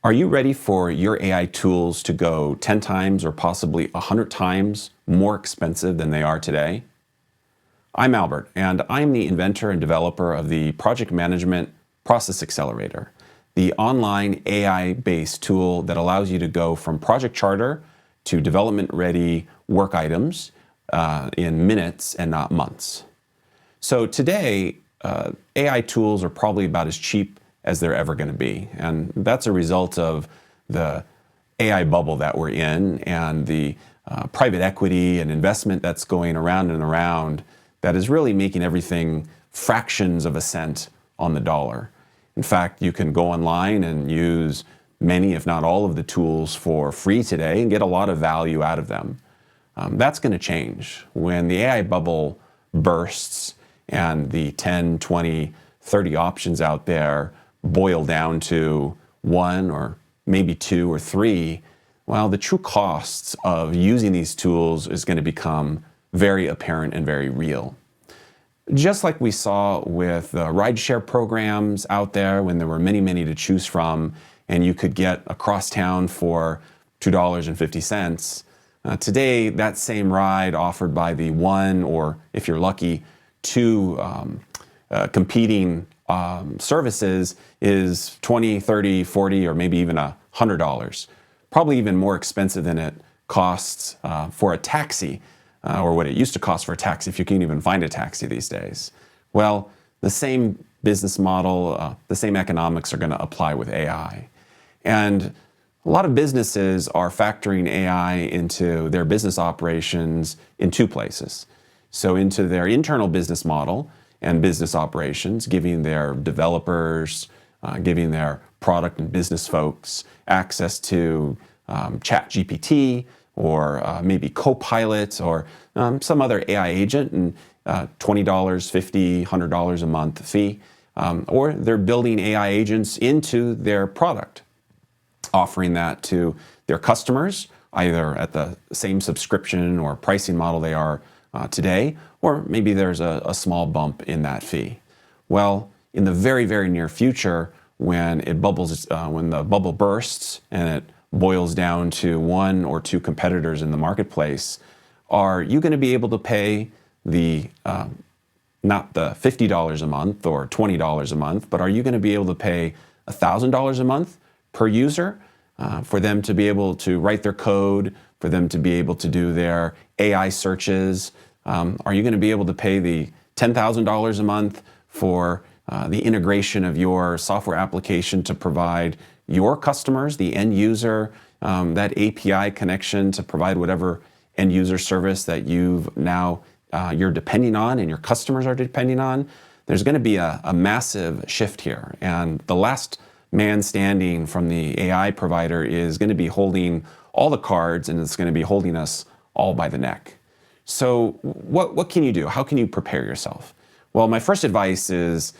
Are you ready for your AI tools to go 10 times or possibly 100 times more expensive than they are today? I'm Albert, and I'm the inventor and developer of the Project Management Process Accelerator, the online AI-based tool that allows you to go from project charter to development-ready work items in minutes and not months. So today, AI tools are probably about as cheap as they're ever going to be. And that's a result of the AI bubble that we're in and the private equity and investment that's going around and around that is really making everything fractions of a cent on the dollar. In fact, you can go online and use many, if not all, of the tools for free today and get a lot of value out of them. That's going to change. When the AI bubble bursts and the 10, 20, 30 options out there boil down to one or maybe two or three, well, the true costs of using these tools is going to become very apparent and very real. Just like we saw with the rideshare programs out there when there were many, many to choose from, and you could get across town for $2.50. Today, that same ride offered by the one, or if you're lucky, two competing services is $20, $30, $40, or maybe even $100. Probably even more expensive than it costs for a taxi, or what it used to cost for a taxi if you can even find a taxi these days. Well, the same business model, the same economics are going to apply with AI. And a lot of businesses are factoring AI into their business operations in two places. So into their internal business model and business operations, giving their developers, giving their product and business folks access to ChatGPT or maybe Copilot or some other AI agent and $20, $50, $100 a month fee. Or they're building AI agents into their product, offering that to their customers, either at the same subscription or pricing model they are today, or maybe there's a small bump in that fee. Well, in the very, very near future, when the bubble bursts and it boils down to one or two competitors in the marketplace, are you going to be able to pay the not the $50 a month or $20 a month, but are you going to be able to pay $1,000 a month per user for them to be able to write their code, for them to be able to do their AI searches? Are you going to be able to pay the $10,000 a month for the integration of your software application to provide your customers, the end user, that API connection to provide whatever end user service that you're depending on and your customers are depending on? There's going to be a massive shift here. And the last man standing from the AI provider is going to be holding all the cards, and it's going to be holding us all by the neck. So what can you do? How can you prepare yourself? Well, my first advice is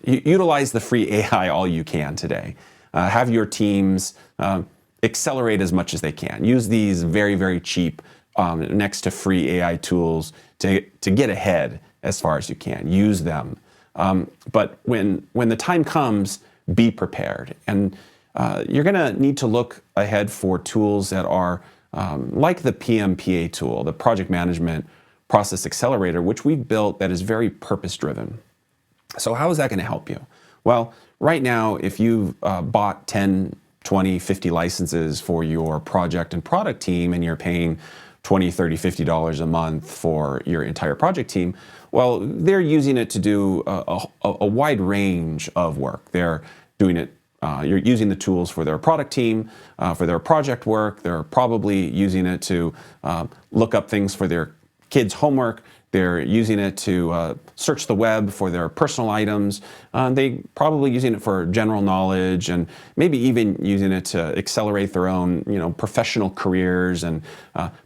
utilize the free AI all you can today. Have your teams accelerate as much as they can. Use these very, very cheap, next to free AI tools to get ahead as far as you can. Use them. But when the time comes, be prepared. And you're going to need to look ahead for tools that are like the PMPA tool, the Project Management Process Accelerator, which we've built that is very purpose-driven. So how is that going to help you? Well, right now, if you've bought 10, 20, 50 licenses for your project and product team and you're paying $20, $30, $50 a month for your entire project team, well, they're using it to do a wide range of work. They're doing it, you're using the tools for their product team, for their project work. They're probably using it to look up things for their kids' homework. They're using it to search the web for their personal items. They probably using it for general knowledge and maybe even using it to accelerate their own, professional careers and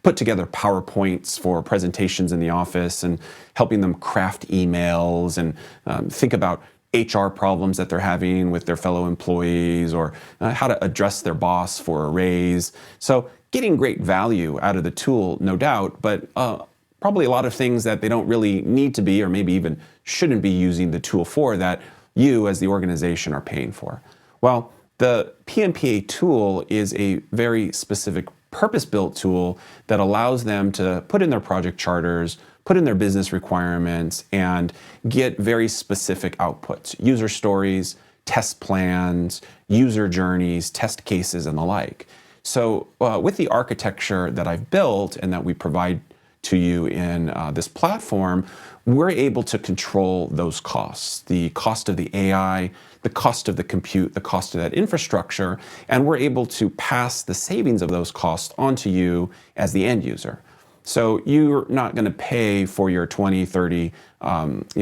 put together PowerPoints for presentations in the office and helping them craft emails and think about HR problems that they're having with their fellow employees or how to address their boss for a raise. So getting great value out of the tool, no doubt, but probably a lot of things that they don't really need to be or maybe even shouldn't be using the tool for that you as the organization are paying for. Well, The PMPA tool is a very specific purpose-built tool that allows them to put in their project charters, put in their business requirements, and get very specific outputs, user stories, test plans, user journeys, test cases, and the like. So with the architecture that I've built and that we provide to you in this platform, we're able to control those costs, the cost of the AI, the cost of the compute, the cost of that infrastructure, and we're able to pass the savings of those costs onto you as the end user. So you're not going to pay for your 20, 30,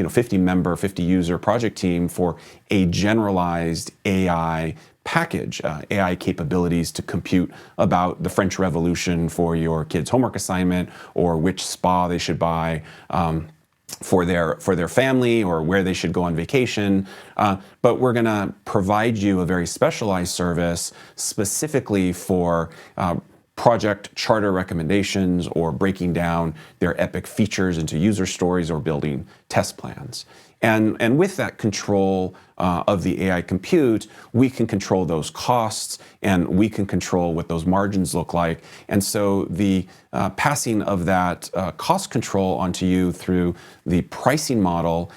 50 member, 50 user project team for a generalized AI package, AI capabilities to compute about the French Revolution for your kid's homework assignment, or which spa they should buy for their family, or where they should go on vacation. But we're going to provide you a very specialized service specifically for project charter recommendations, or breaking down their epic features into user stories, or building test plans. And with that control of the AI compute, we can control those costs, and we can control what those margins look like. And so the passing of that cost control onto you through the pricing model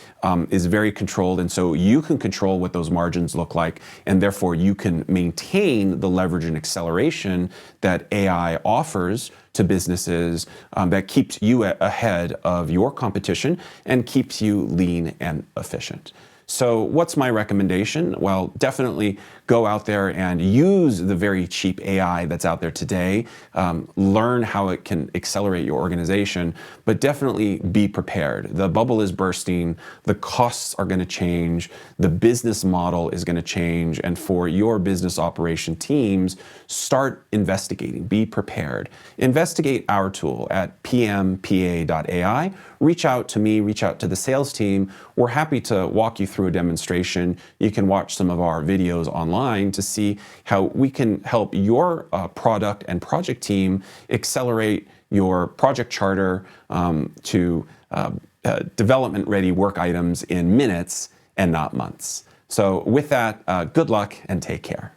is very controlled. And so you can control what those margins look like, and therefore you can maintain the leverage and acceleration that AI offers to businesses, that keeps you ahead of your competition and keeps you lean and efficient. So what's my recommendation? Well, definitely go out there and use the very cheap AI that's out there today. Learn how it can accelerate your organization, but definitely be prepared. The bubble is bursting. The costs are going to change. The business model is going to change. And for your business operation teams, start investigating. Be prepared. Investigate our tool at pmpa.ai. Reach out to me, reach out to the sales team. We're happy to walk you through a demonstration. You can watch some of our videos online to see how we can help your product and project team accelerate your project charter to development-ready work items in minutes and not months. So with that, good luck and take care.